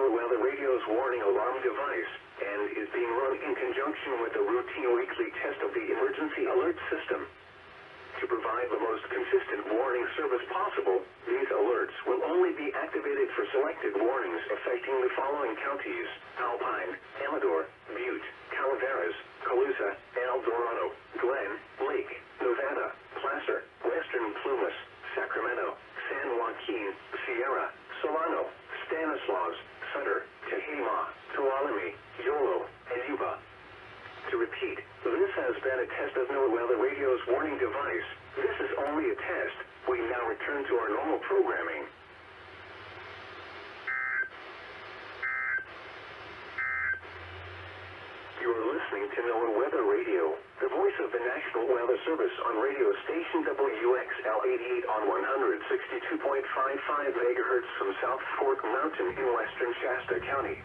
NOAA radio's warning alarm device and is being run in conjunction with the routine weekly test of the emergency alert system. To provide the most consistent warning service possible, these alerts will only be activated for selected warnings affecting the following counties: Alpine, Amador, Butte, Calaveras, Colusa, El Dorado, Glen, Lake, Nevada, Placer, Western Plumas, Sacramento, San Joaquin, Sierra, Solano, Stanislaus, Sutter, Tehama, Tuolumne, Yolo, and Yuba. To repeat, this has been a test of NOAA radio's warning device. This is only a test. We now return to our normal programming. You are listening to NOAA Weather Radio, the voice of the National Weather Service on radio station WXL 88 on 162.55 megahertz from South Fork Mountain in western Shasta County.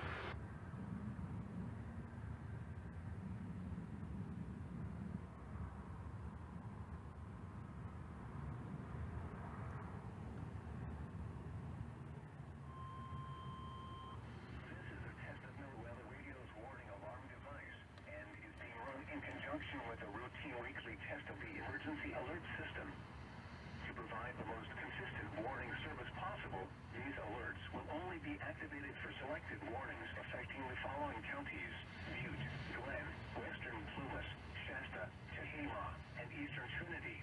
With a routine weekly test of the emergency alert system. To provide the most consistent warning service possible, these alerts will only be activated for selected warnings affecting the following counties: Butte, Glen, Western Plumas, Shasta, Tehama, and Eastern Trinity.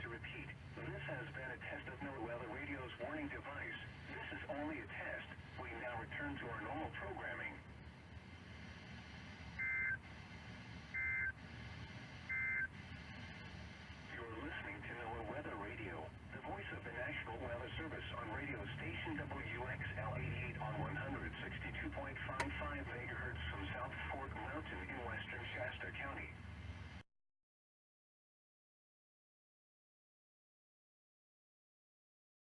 To repeat, this has been a test of NOAA radio's warning device. This is only a test.